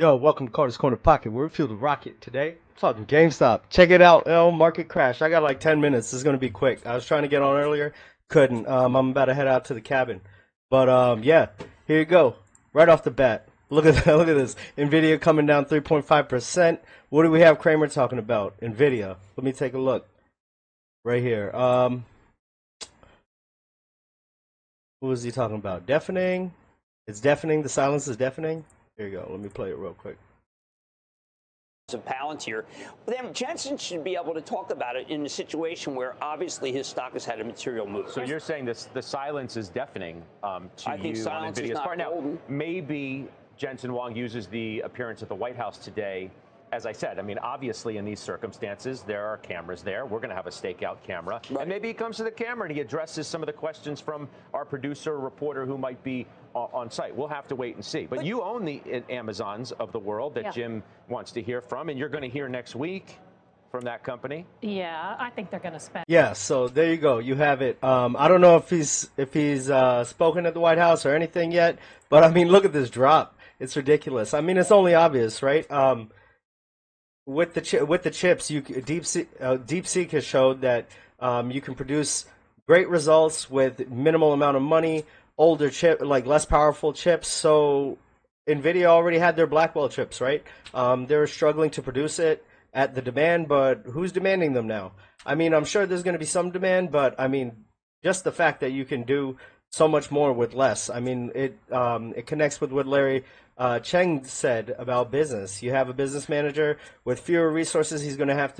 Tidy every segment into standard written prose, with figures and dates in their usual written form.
Yo, welcome to Carter's Corner Pocket. We're fueled the rocket today. Talking GameStop. Check it out. Market crash. I got like 10 minutes. This is gonna be quick. I was trying to get on earlier, couldn't. I'm about to head out to the cabin, but yeah, here you go. Right off the bat, look at that. Look at this. NVDA coming down 3.5%. What do we have Kramer talking about? NVIDIA. Let me take a look. Right here. What was he talking about? Deafening. It's deafening. The silence is deafening. Here you go. Let me play it real quick. Of Palantir, then Jensen should be able to talk about it in a situation where obviously his stock has had a material move. So you're saying this, the silence is deafening to I think you on silence is NVIDIA's not part. Now, golden. maybe Jensen Huang uses the appearance at the White House today. As I said, I mean, obviously in these circumstances, there are cameras there. We're going to have a stakeout camera. Right. And maybe he comes to the camera and he addresses some of the questions from our producer or reporter who might be on site. We'll have to wait and see. But you own the Amazons of the world that Jim wants to hear from, and you're going to hear next week from that company. Yeah, I think they're going to spend. Yeah, so there you go. You have it. I don't know if he's spoken at the White House or anything yet, but I mean, look at this drop. It's ridiculous. I mean, it's only obvious, right? With the chips, DeepSeek has showed that you can produce great results with minimal amount of money, older chip, like less powerful chips. So NVIDIA already had their Blackwell chips, right? They're struggling to produce it at the demand, but who's demanding them now? I mean, I'm sure there's going to be some demand, but I mean, just the fact that you can do so much more with less. I mean, it connects with what Larry Cheng said about business. You have a business manager with fewer resources. He's going to have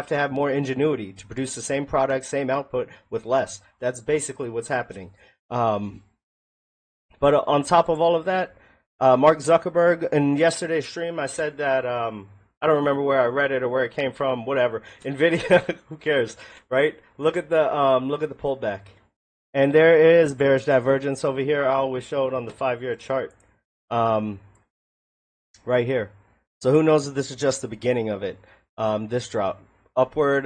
to have more ingenuity to produce the same product, same output with less. That's basically what's happening. But on top of all of that, Mark Zuckerberg, in yesterday's stream, I said that I don't remember where I read it or where it came from. Whatever. NVIDIA, who cares, right? Look at the pullback, and there is bearish divergence over here. I always show it on the 5-year chart, right here. So who knows if this is just the beginning of it? This drop upward,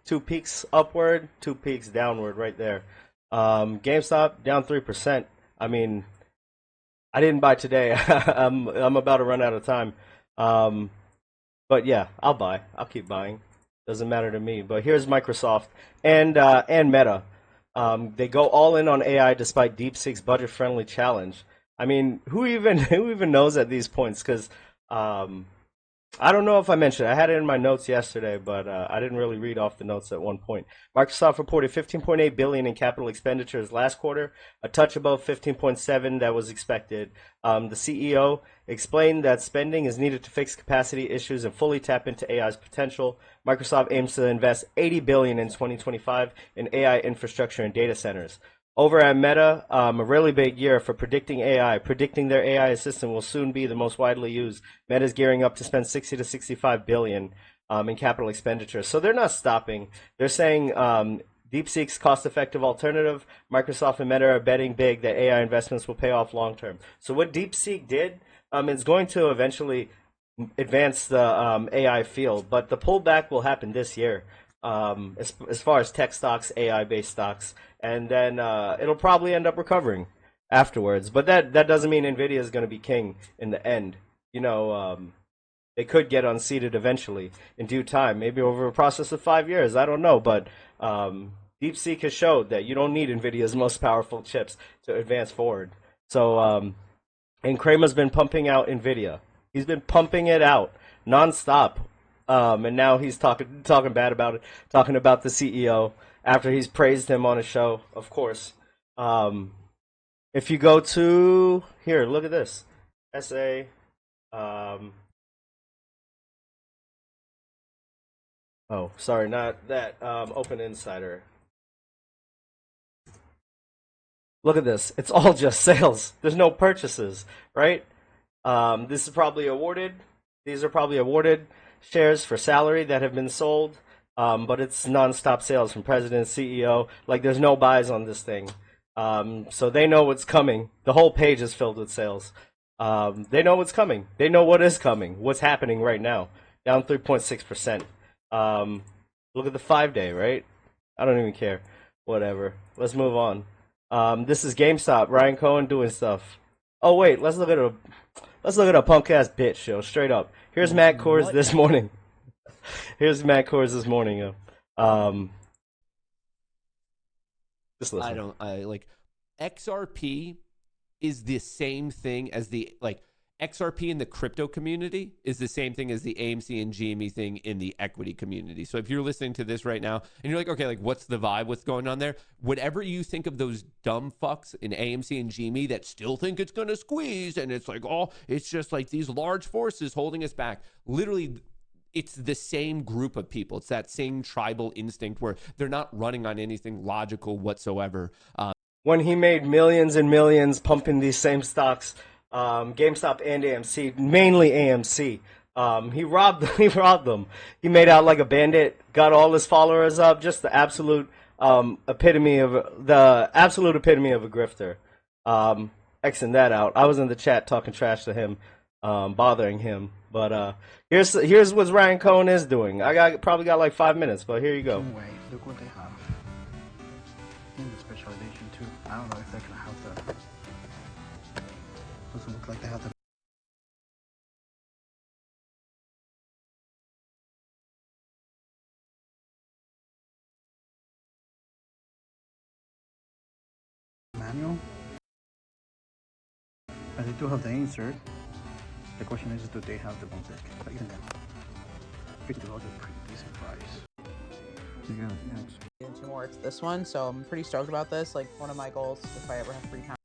2 peaks upward, 2 peaks downward, right there. GameStop down 3%. I mean, I didn't buy today. I'm about to run out of time. But yeah, I'll buy. I'll keep buying. Doesn't matter to me. But here's Microsoft and Meta. They go all in on AI despite DeepSeek's budget-friendly challenge. I mean, who even knows at these points? Because I don't know if I mentioned it. I had it in my notes yesterday, but I didn't really read off the notes at one point. Microsoft reported $15.8 billion in capital expenditures last quarter, a touch above $15.7 that was expected. The CEO explained that spending is needed to fix capacity issues and fully tap into AI's potential. Microsoft aims to invest $80 billion in 2025 in AI infrastructure and data centers. Over at Meta, a really big year for predicting AI. Predicting their AI assistant will soon be the most widely used. Meta's gearing up to spend 60 to 65 billion in capital expenditures. So they're not stopping. They're saying DeepSeek's cost-effective alternative. Microsoft and Meta are betting big that AI investments will pay off long term. So what DeepSeek did is going to eventually advance the AI field, but the pullback will happen this year. As far as tech stocks, AI-based stocks, and then it'll probably end up recovering afterwards. But that doesn't mean NVIDIA is going to be king in the end. You know, they could get unseated eventually in due time, maybe over a process of 5 years. I don't know, but DeepSeek has showed that you don't need NVIDIA's most powerful chips to advance forward. So, and Kramer's been pumping out NVIDIA. He's been pumping it out nonstop. And now he's talking bad about it, talking about the CEO after he's praised him on a show, of course. If you go to here, look at this. SA. Oh, sorry, not that. Open Insider. Look at this. It's all just sales. There's no purchases, right? This is probably awarded. These are probably awarded shares for salary that have been sold. But it's nonstop sales from president, CEO. Like there's no buys on this thing. So they know what's coming. The whole page is filled with sales. They know what's coming. They know what is coming. What's happening right now? Down 3.6%. Look at the 5-day, right? I don't even care. Whatever. Let's move on. This is GameStop. Ryan Cohen doing stuff. Oh wait, let's look at a punk ass bitch, yo. Straight up. Here's Matt Kors this morning. Here's Matt Kors this morning, yo. Just listen. I like XRP is the same thing as the XRP in the crypto community is the same thing as the AMC and GME thing in the equity community. So if you're listening to this right now and you're like, okay, like what's the vibe? What's going on there? Whatever you think of those dumb fucks in AMC and GME that still think it's going to squeeze and it's like, oh, it's just like these large forces holding us back. Literally, it's the same group of people. It's that same tribal instinct where they're not running on anything logical whatsoever. When he made millions and millions pumping these same stocks, GameStop and AMC, mainly AMC, he robbed them. He made out like a bandit, got all his followers up, just the absolute epitome of a grifter. Xing that out. I was in the chat talking trash to him, bothering him. But here's what Ryan Cohen is doing. Probably got like 5 minutes, but here you go. Anyway, look what they have in the specialization too. I don't know if they're gonna have the. Doesn't look like they have the. Manual, but they do have the insert. The question is, do they have the one that can plug in them? $50 is a pretty decent price. Yeah. Into more, it's this one, so I'm pretty stoked about this. Like one of my goals, if I ever have free time.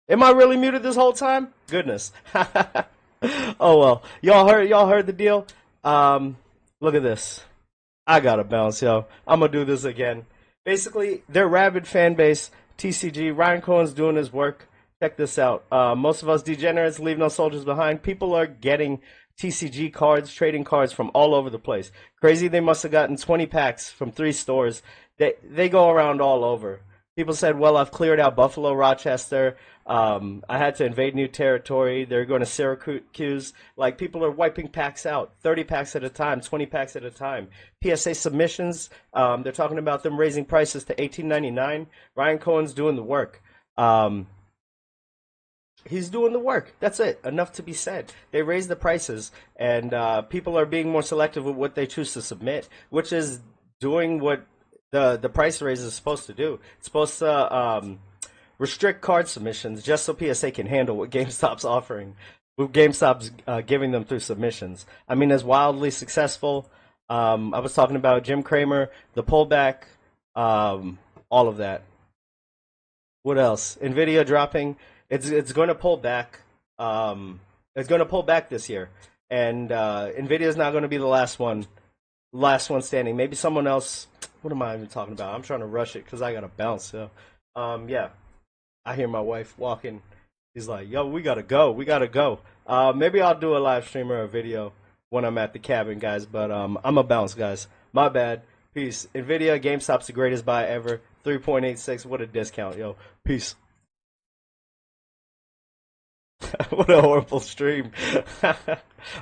Am I really muted this whole time? Goodness. Oh well. Y'all heard the deal? Look at this. I gotta bounce, yo. I'm gonna do this again. Basically, their rabid fan base, TCG, Ryan Cohen's doing his work. Check this out. Most of us degenerates leave no soldiers behind. People are getting TCG cards, trading cards from all over the place. Crazy, they must have gotten 20 packs from 3 stores. They go around all over. People said, well, I've cleared out Buffalo, Rochester. I had to invade new territory. They're going to Syracuse. Like, people are wiping packs out, 30 packs at a time, 20 packs at a time. PSA submissions, they're talking about them raising prices to $18.99. Ryan Cohen's doing the work. He's doing the work. That's it. Enough to be said. They raised the prices, and people are being more selective with what they choose to submit, which is doing what the price raise is supposed to do. It's supposed to restrict card submissions just so PSA can handle what GameStop's offering, what GameStop's giving them through submissions. I mean, it's wildly successful. I was talking about Jim Cramer, the pullback, all of that. What else? NVIDIA dropping. It's going to pull back. It's going to pull back this year, and NVIDIA is not going to be the last one standing. Maybe someone else. What am I even talking about? I'm trying to rush it because I got to bounce. So, yeah. I hear my wife walking. She's like, "Yo, we gotta go. We gotta go." Maybe I'll do a live stream or a video when I'm at the cabin, guys. But I'm a bounce, guys. My bad. Peace. NVIDIA, GameStop's the greatest buy ever. 3.86. What a discount, yo. Peace. What a horrible stream.